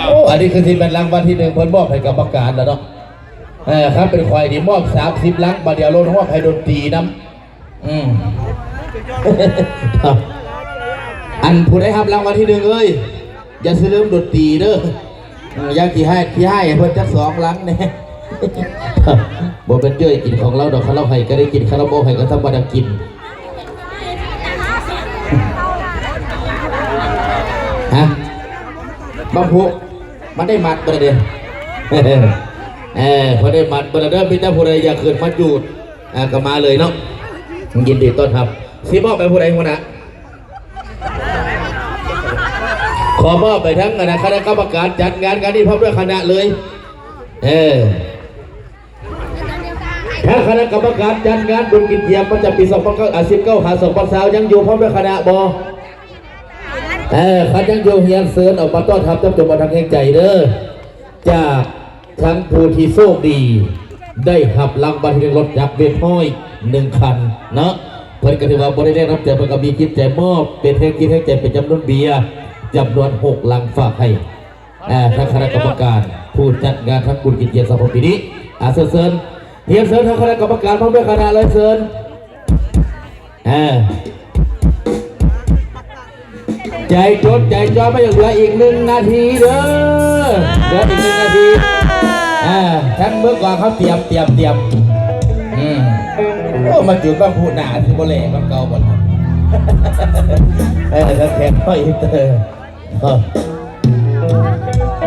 โอ้อันนี้คือที่เป็นรางวัลที่1เพิ่นมอบให้กรรมการแล้วเนาะครับเป็นควายที่มอบ30ลังบาเดียวโลนมอบให้ดนตรีน้ำอันผู้ได้รับรางวัลที่1เลยอย่าลืมดนตรีเด้ออย่างที่ให้เพิ่นจัก2ลังเนี่ยบ่เป็นเจ้ยกินของเราดอกข้าวเราให้ก็ได้กินข้าวเราบ่ให้ก็ธรรมดากินฮะบางพวกมันได้มัดประเดี๋ยวพอได้มัดประเดี๋ยวพี่เจ้าผู้ใดอยากเกิดมัดหยุดก็มาเลยเนาะยินดีต้อนรับซีมอบไปผู้ใดคนน่ะขอมอบไปทั้งคณะกรรมการจัดงานนี้พร้อมด้วยคณะเลยถ้าคณะกรรมการจัดงานบุญกิจเยี่ยมประจำปี2019หา2020ยังอยู่พร้อมด้วยคณะบขันยังโยเฮียนเซิร์นออกมาต้อนรับจำจงมาทางแห่งใจเด้อจากทั้งผู้ที่โชคดีได้ขับรางวัลที่รถจักรเวทห้อย1 คันเนาะเพิ่นก็ถือว่าบริได้รับแต่เพิ่นก็มีคิดใจมอบเป็นแห่งกินแห่งใจเป็นจำนวนเบียร์จำนวน6 ลังฝากให้ทางคณะกรรมการผู้จัดงานทั้งบุญกิจเยี่ยม2020ปีนี้เซิร์นเฮียนเซิร์นทางคณะกรรมการพร้อมด้วยคณะเลยเซิร์นใจจดใจจ่อไม่เหลืออีก1 นาทีเด้อเหลืออีก1 นาทีทั้งเมื่อก่อนเขาเตรียมโอ้มาจุดบ้างพูดหนาที่โบเล่บ้างเก่าหมดแล้วแข่งพ่ออินเตอร์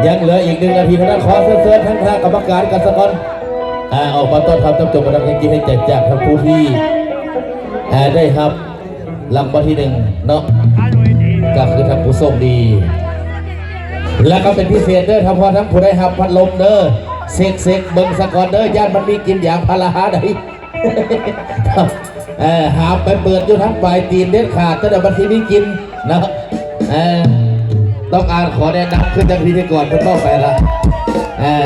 ยังเหลืออีก1 นาทีเท่านั้นขอเซิร์ฟทั้งคณะกรรมการกันสักคนออกมาต้อนรับจำจงมาทำให้กินให้แจกจากทั้งผู้ที่ได้ครับรางวัลที่1เนาะก็คือทำผู้โชคดีแล้วก็เป็นพิเศษเด้อทำพอทั้งผู้ได้หับพัดลมเด้อเสกเบิ้งสกอนเด้อย่านมันมีกินอย่างพาราใดหาไปเปิดอยู่ทั้งปลายตีนเด็ดขาดแต่เดี๋ยวบางทีมีกินนะต้องอ่านขอแนะนำขึ้นจากพิธีกรเพื่อเข้าไปละ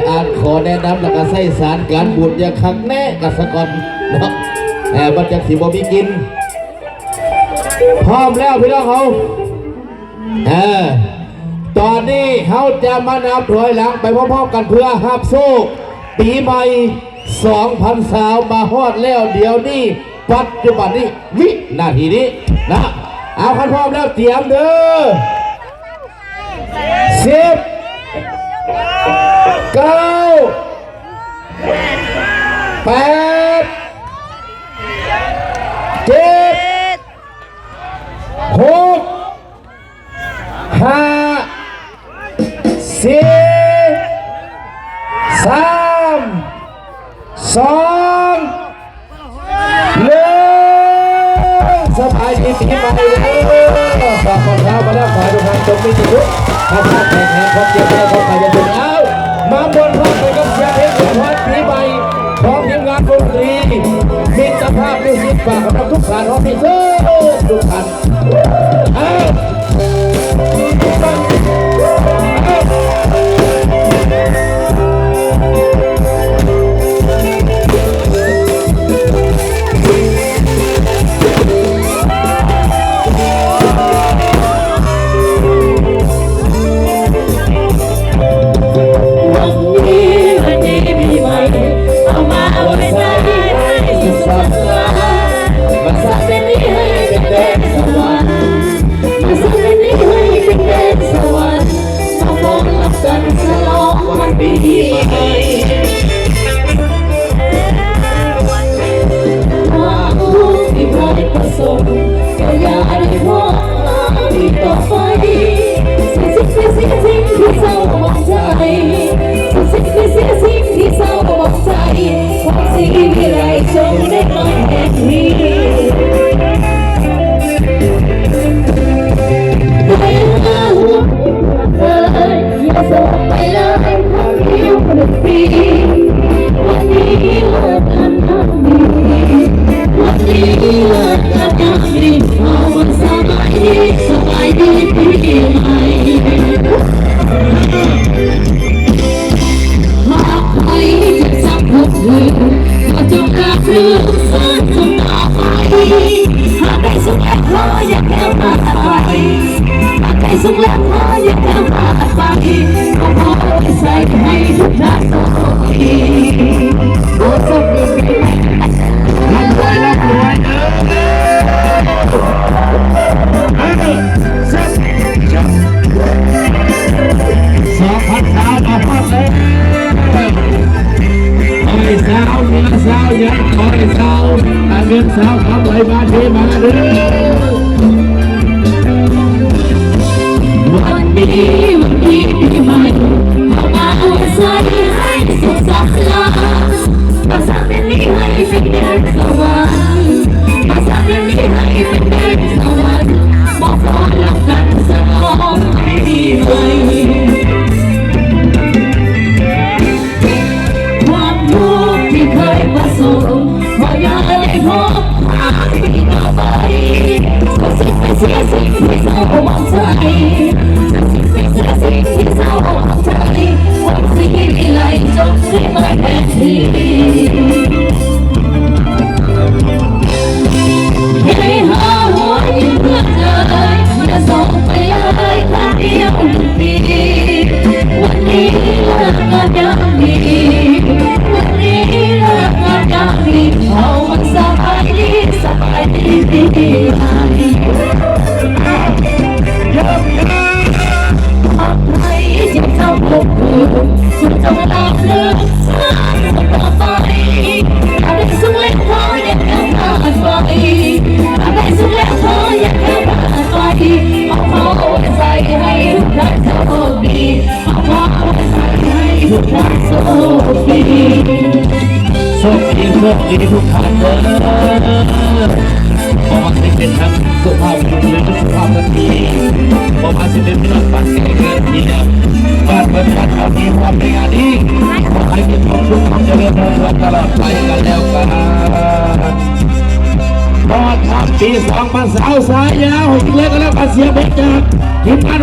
อ่านขอแนะนำแล้วก็ใส่สารการบุญอย่างครั้งแน่กับสกอนเนาะมันจะสีบ่มีกินพร้อมแล้วพี่น้องเขาตอนนี้เขาจะมานับถอยหลังไปพร้อมๆกันเพื่อฮับโซ่ปีใหม่2020มาฮอดแล้วเดี๋ยวนี้ปัจจุบันนี้วินาทีนี้นะเอาคันพร้อมแล้วเตรียมเด้อ10 9 8 7 6 5 4 3 2 1สบายดีปีใหม่เลยฝากคนเท้ามาแล้วขอให้ทุกท่านจงมีสุขถ้าท่านแข็งแรงพร้อมเจ็บแรงพร้อมใครจะถึงเอามาบนพร้อมไปกับเสียงเพลงของวันปีใหม่พร้อมทีมงานดนตรีมิตรภาพมิวสิกฝากกับทุกท่านออฟฟิเซอร์ทุกท่านHãy subscribe cho kênh Ghiền Mì Gõ để không bỏ lỡ สุขแล้วพออย่าแค่ผ่านไปก็พอใส่ให้ทุกท่านโชคดีโอ้โชคดีร่ำรวยร่ำรวย2,000 เอาพัดเลยขอให้สาวเงินสาวยันขอให้สาวเงินสาวทำไหลมาเทมาเด้อวันนี้ปีใหม่เข้ามาใส่ให้สุขสันต์ล้านมาสร้างเดือนนี้ให้เป็นเดือนสวรรค์มาสร้างเดือนนี้ให้เป็นเดือนสวรรค์บอกขอรักกันสนองปีใหม่ความทุกข์ที่เคยประสบขออย่าได้พบหาที่ต่อไปก็สิ่งไม่เสียสิ่งที่เศร้าหมองใจสิ่งที่เศร้าหมองใจวันที่ไม่ไหลจบที่ไม่แน่ทีให้หาหัวยิ่งเพื่อนเลยอย่าส่งไปเลยครั้งเดียวดีวันนี้เลิกงานยังดีวันนี้เลิกงานยังดีเอามันสบายดีสบายดีดีอะไรที่เจ้าพบสุดจงลาเลือกสานต่อไปอะไรสุขเล็กพออย่าแค่ผ่านไปอะไรสุขเล็กพออย่าแค่ผ่านไปขอใส่ให้ทุกท่านโชคดีขอใส่ให้ทุกท่านโชคดีโชคดีโชคดีทุกท่านเลยบอกว่าจะเป็นทั้งสุภาพบุรุษหรือสุภาพสตรีบอกว่าจะเป็นพี่น้องบ้านเกิดที่เนี่ยบ้านเมืองบ้านเขามีความเป็นงานดีขอให้มีความสุขความเจริญรุ่งเรืองตลอดไปกันแล้วกันตอนทำปี2000สายยาวจริงๆแล้วก็แล้วก็เสียเบ็ดจากทีมงาน